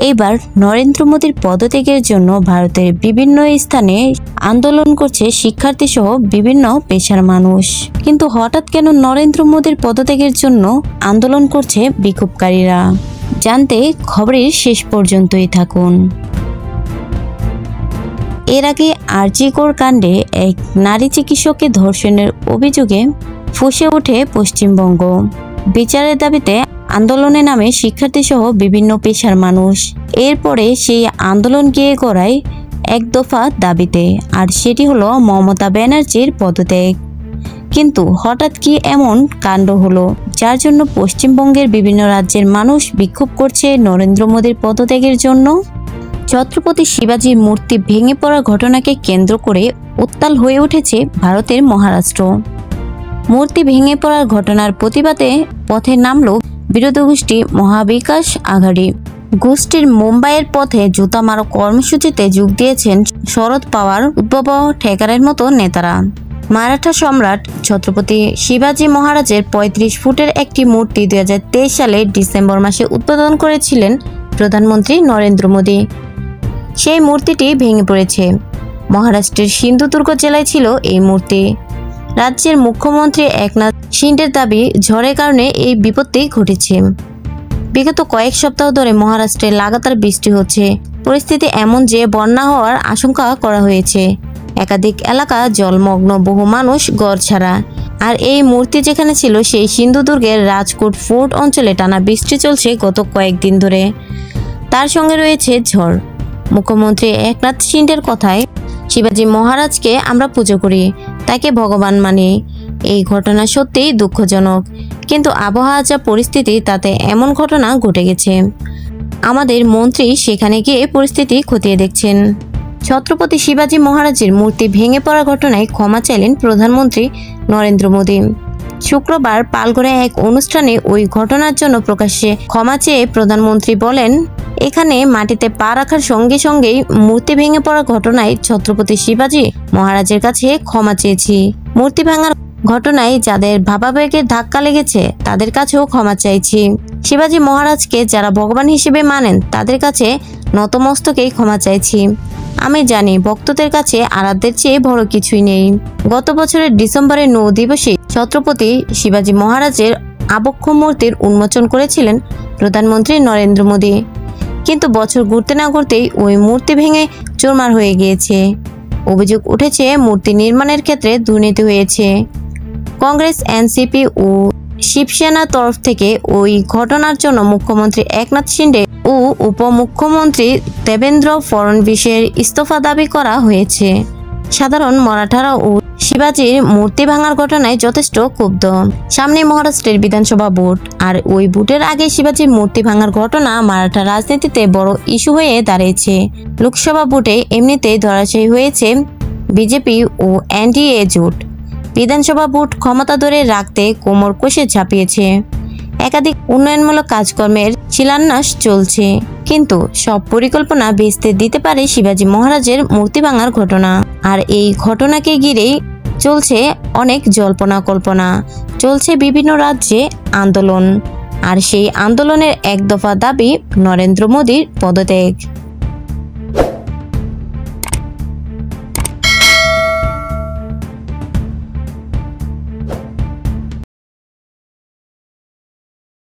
এইবার নরেন্দ্র মোদীর পদত্যাগের জন্য ভারতের বিভিন্ন স্থানে আন্দোলন করছে শিক্ষার্থী সহ বিভিন্ন পেশার মানুষ। কিন্তু হঠাৎ কেন নরেন্দ্র মোদীর পদত্যাগের জন্য আন্দোলন করছে বিক্ষোভকারীরা? জানতে খবরের শেষ পর্যন্তই থাকুন। এর আগে আরজি কর কাণ্ডে এক নারী চিকিৎসককে ধর্ষণের অভিযোগে ফুঁসে ওঠে পশ্চিমবঙ্গ। বিচারের দাবিতে আন্দোলনে নামে শিক্ষার্থী সহ বিভিন্ন পেশার মানুষ। এরপরে সেই আন্দোলন গিয়ে গড়ায় এক দফা দাবিতে, আর সেটি হলো মমতা ব্যানার্জির পদত্যাগ। কিন্তু হঠাৎ কি এমন কাণ্ড হলো যার জন্য পশ্চিমবঙ্গের বিভিন্ন রাজ্যের মানুষ বিক্ষোভ করছে নরেন্দ্র মোদীর পদত্যাগের জন্য? ছত্রপতি শিবাজির মূর্তি ভেঙে পড়ার ঘটনাকে কেন্দ্র করে উত্তাল হয়ে উঠেছে ভারতের মহারাষ্ট্র। মূর্তি ভেঙে পড়ার ঘটনার প্রতিবাদে পথে নামল বিরোধী গোষ্ঠী মহাবিকাশ আঘাড়ি। গোষ্ঠীর মুম্বাইয়ের পথে জুতা মারো কর্মসূচিতে যোগ দিয়েছেন শরদ পাওয়ার, উদ্ধব ঠেকারের মতো নেতারা। মারাঠা সম্রাট ছত্রপতি শিবাজি মহারাজের ৩৫ ফুটের একটি মূর্তি ২০২৩ সালে ডিসেম্বর মাসে উদ্বোধন করেছিলেন প্রধানমন্ত্রী নরেন্দ্র মোদী। সেই মূর্তিটি ভেঙে পড়েছে। মহারাষ্ট্রের সিন্ধুদুর্গ জেলায় ছিল এই মূর্তি। রাজ্যের মুখ্যমন্ত্রী একনাথ শিন্ডের দাবি, ঝড়ের কারণে এই বিপত্তি ঘটেছে। বিগত কয়েক সপ্তাহ ধরে মহারাষ্ট্রে লাগাতার বৃষ্টি হচ্ছে। পরিস্থিতি এমন যে বন্যা হওয়ার আশঙ্কা করা হয়েছে। একাধিক এলাকা জলমগ্ন, বহু মানুষ ঘর ছাড়া। আর এই মূর্তি যেখানে ছিল সেই সিন্ধুদুর্গের রাজকোট ফোর্ট অঞ্চলে টানা বৃষ্টি চলছে গত কয়েকদিন ধরে। তার সঙ্গে রয়েছে ঝড়। মুখ্যমন্ত্রী একনাথ শিন্ডের কথায়, শিবাজি মহারাজকে আমরা পুজো করি, তাকে ভগবান মানি। এই ঘটনা সত্যিই দুঃখজনক, কিন্তু আবহাওয়া যা পরিস্থিতি তাতে এমন ঘটনা ঘটে গেছে। আমাদের মন্ত্রী সেখানে গিয়ে পরিস্থিতি খতিয়ে দেখছেন। ছত্রপতি শিবাজি মহারাজের মূর্তি ভেঙে পড়ার ঘটনায় ক্ষমা চাইলেন প্রধানমন্ত্রী নরেন্দ্র মোদী। শুক্রবার পালঘরে এক অনুষ্ঠানে ওই ঘটনার জন্য প্রকাশ্যে ক্ষমা চেয়ে প্রধানমন্ত্রী বলেন, এখানে মাটিতে পা রাখার সঙ্গে সঙ্গেই মূর্তি ভেঙে পড়ার ঘটনায় ছত্রপতি শিবাজি মহারাজের কাছে ক্ষমা চেয়েছি। মূর্তি ভাঙার ঘটনায় যাদের ভাবাবেগের ধাক্কা লেগেছে তাদের কাছেও ক্ষমা চাইছি। শিবাজি মহারাজকে যারা ভগবান হিসেবে মানেন তাদের কাছে নতমস্তকেই ক্ষমা চাইছি। আমি জানি ভক্তদের কাছে আরাধ্যের চেয়ে বড় কিছুই নেই। গত বছরের ডিসেম্বরের ৯ দিবসে ছত্রপতি শিবাজি মহারাজের আবক্ষ মূর্তির উন্মোচন করেছিলেন প্রধানমন্ত্রী নরেন্দ্র মোদী। কিন্তু বছর ঘুরতে না ঘুরতেই ওই মূর্তি ভেঙে চুরমার হয়ে গিয়েছে। অভিযোগ উঠেছে মূর্তি নির্মাণের ক্ষেত্রে দুর্নীতি হয়েছে। কংগ্রেস, এনসিপি ও শিবসেনার তরফ থেকে ওই ঘটনার জন্য মুখ্যমন্ত্রী একনাথ শিন্ডে ও উপমুখ্যমন্ত্রী দেবেন্দ্র ফড়নবিসের ইস্তফা দাবি করা হয়েছে। সাধারণ মারাঠারা ও শিবাজির মূর্তি ভাঙার ঘটনায় যথেষ্ট ক্ষুব্ধ। সামনে মহারাষ্ট্রের বিধানসভা ভোট, আর ওই ভোটের আগে শিবাজির মূর্তি ভাঙার ঘটনা মারাঠা রাজনীতিতে বড় ইস্যু হয়ে দাঁড়িয়েছে। লোকসভা ভোটে এমনিতেই ধরাশায়ী হয়েছে বিজেপি ও এনডিএ জোট। বিধানসভা ভোট ক্ষমতা ধরে রাখতে কোমর কষে ঝাঁপিয়েছে। একাধিক উন্নয়নমূলক কাজকর্মের শিলান্যাস চলছে, কিন্তু সব পরিকল্পনা ভেস্তে দিতে পারে শিবাজি মহারাজের মূর্তি ভাঙার ঘটনা। আর এই ঘটনাকে ঘিরেই চলছে অনেক জল্পনা কল্পনা, চলছে বিভিন্ন রাজ্যে আন্দোলন। আর সেই আন্দোলনের এক দফা দাবি নরেন্দ্র মোদীর পদত্যাগ।